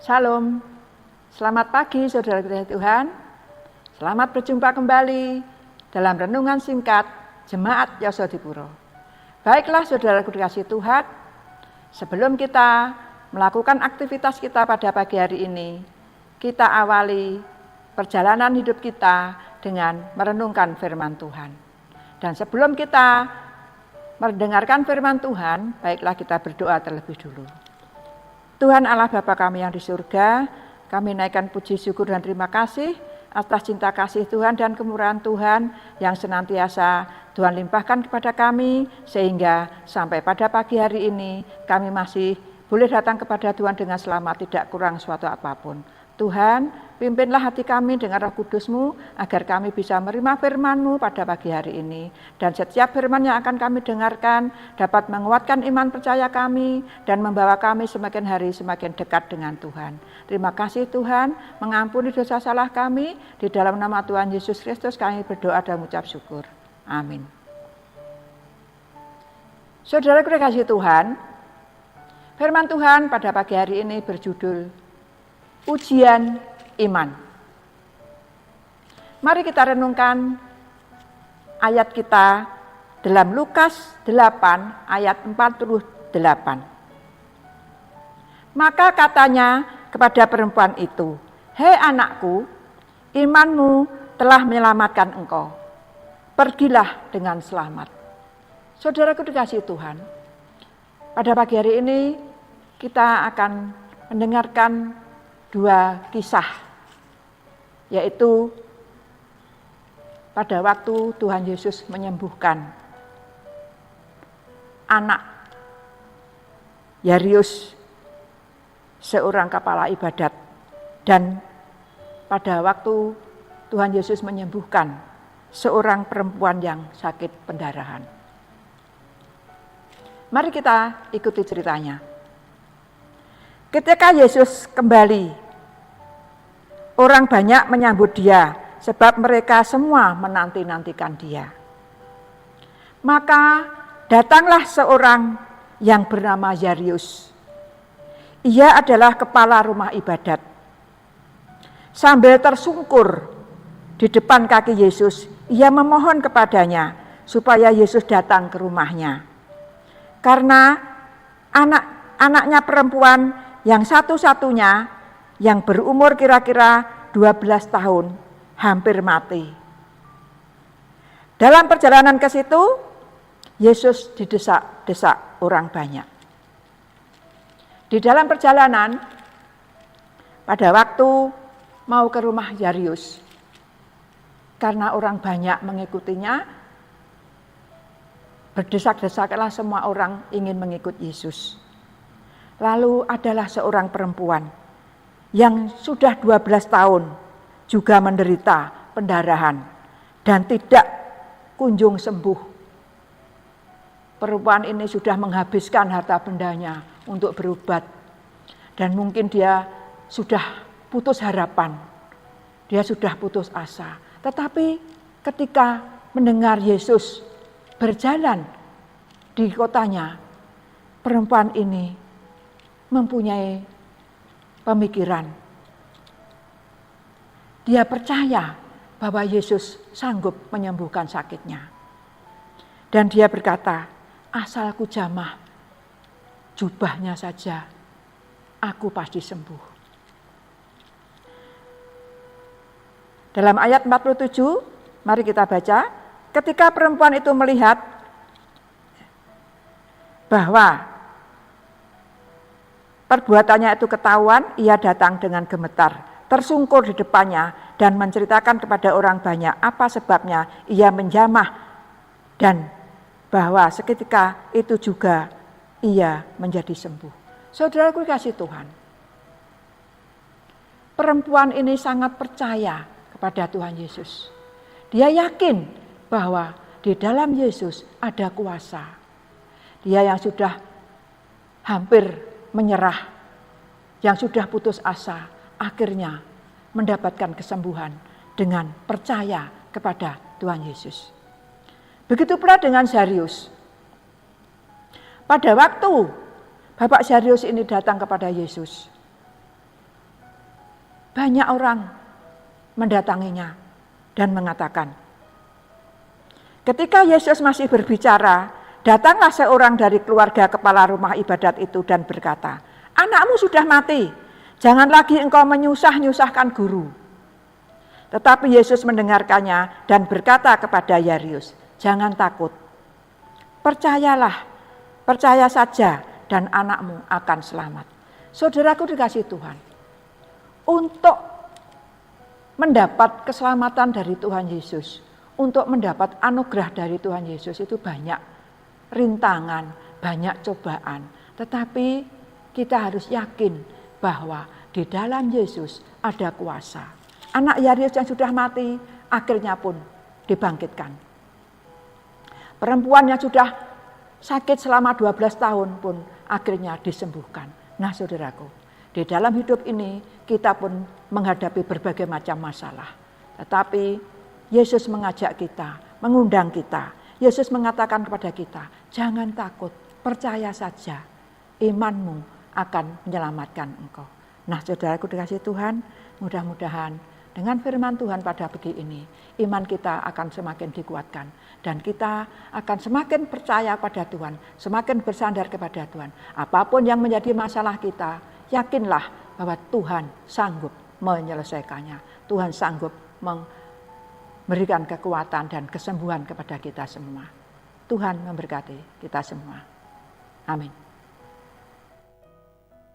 Shalom, selamat pagi saudara Tuhan. Selamat berjumpa kembali dalam renungan singkat Jemaat Yosodipuro. Baiklah saudaraku dikasih Tuhan, sebelum kita melakukan aktivitas kita pada pagi hari ini, kita awali perjalanan hidup kita dengan merenungkan firman Tuhan. Dan sebelum kita mendengarkan firman Tuhan, baiklah kita berdoa terlebih dulu. Tuhan Allah Bapa kami yang di surga, kami naikkan puji syukur dan terima kasih atas cinta kasih Tuhan dan kemurahan Tuhan yang senantiasa Tuhan limpahkan kepada kami, sehingga sampai pada pagi hari ini kami masih boleh datang kepada Tuhan dengan selamat, tidak kurang suatu apapun. Tuhan, pimpinlah hati kami dengan Roh Kudus-Mu agar kami bisa menerima firman-Mu pada pagi hari ini. Dan setiap firman yang akan kami dengarkan dapat menguatkan iman percaya kami dan membawa kami semakin hari semakin dekat dengan Tuhan. Terima kasih Tuhan, mengampuni dosa salah kami. Di dalam nama Tuhan Yesus Kristus kami berdoa dan mengucap syukur. Amin. Saudara kasih Tuhan, firman Tuhan pada pagi hari ini berjudul Ujian Iman. Mari kita renungkan ayat kita dalam Lukas 8 ayat 48. Maka katanya kepada perempuan itu, "Hei anakku, imanmu telah menyelamatkan engkau. Pergilah dengan selamat." Saudaraku dikasihi Tuhan, pada pagi hari ini kita akan mendengarkan dua kisah, yaitu pada waktu Tuhan Yesus menyembuhkan anak Yairus, seorang kepala ibadat, dan pada waktu Tuhan Yesus menyembuhkan seorang perempuan yang sakit pendarahan. Mari kita ikuti ceritanya. Ketika Yesus kembali, orang banyak menyambut dia sebab mereka semua menanti-nantikan dia. Maka datanglah seorang yang bernama Yairus. Ia adalah kepala rumah ibadat. Sambil tersungkur di depan kaki Yesus, ia memohon kepadanya supaya Yesus datang ke rumahnya. Karena anaknya perempuan yang satu-satunya yang berumur kira-kira 12 tahun hampir mati. Dalam perjalanan ke situ, Yesus didesak-desak orang banyak. Di dalam perjalanan, pada waktu mau ke rumah Yairus, karena orang banyak mengikutinya, berdesak-desaklah semua orang ingin mengikut Yesus. Lalu adalah seorang perempuan yang sudah 12 tahun juga menderita pendarahan dan tidak kunjung sembuh. Perempuan ini sudah menghabiskan harta bendanya untuk berobat dan mungkin dia sudah putus harapan, dia sudah putus asa. Tetapi ketika mendengar Yesus berjalan di kotanya, perempuan ini mempunyai pemikiran. Dia percaya bahwa Yesus sanggup menyembuhkan sakitnya. Dan dia berkata, "Asal ku jamah jubahnya saja, aku pasti sembuh." Dalam ayat 47, mari kita baca, ketika perempuan itu melihat bahwa perbuatannya itu ketahuan, ia datang dengan gemetar, tersungkur di depannya dan menceritakan kepada orang banyak apa sebabnya ia menjamah dan bahwa seketika itu juga ia menjadi sembuh. Saudaraku kasih Tuhan, perempuan ini sangat percaya kepada Tuhan Yesus. Dia yakin bahwa di dalam Yesus ada kuasa. Dia yang sudah hampir menyerah, yang sudah putus asa, akhirnya mendapatkan kesembuhan dengan percaya kepada Tuhan Yesus. Begitu pula dengan Yairus. Pada waktu Bapak Yairus ini datang kepada Yesus, banyak orang mendatanginya dan mengatakan, ketika Yesus masih berbicara, datanglah seorang dari keluarga kepala rumah ibadat itu dan berkata, anakmu sudah mati, jangan lagi engkau menyusah-nyusahkan guru. Tetapi Yesus mendengarkannya dan berkata kepada Yairus, jangan takut, percayalah, percaya saja dan anakmu akan selamat. Saudaraku dikasihi Tuhan, untuk mendapat keselamatan dari Tuhan Yesus, untuk mendapat anugerah dari Tuhan Yesus itu banyak rintangan, banyak cobaan. Tetapi kita harus yakin bahwa di dalam Yesus ada kuasa. Anak Yairus yang sudah mati akhirnya pun dibangkitkan. Perempuan yang sudah sakit selama 12 tahun pun akhirnya disembuhkan. Nah saudaraku, di dalam hidup ini kita pun menghadapi berbagai macam masalah. Tetapi Yesus mengajak kita, mengundang kita. Yesus mengatakan kepada kita, jangan takut, percaya saja. Imanmu akan menyelamatkan engkau. Nah saudaraku dikasihi Tuhan, mudah-mudahan dengan firman Tuhan pada pagi ini, iman kita akan semakin dikuatkan. Dan kita akan semakin percaya pada Tuhan, semakin bersandar kepada Tuhan. Apapun yang menjadi masalah kita, yakinlah bahwa Tuhan sanggup menyelesaikannya. Tuhan sanggup memberikan kekuatan dan kesembuhan kepada kita semua. Tuhan memberkati kita semua. Amin.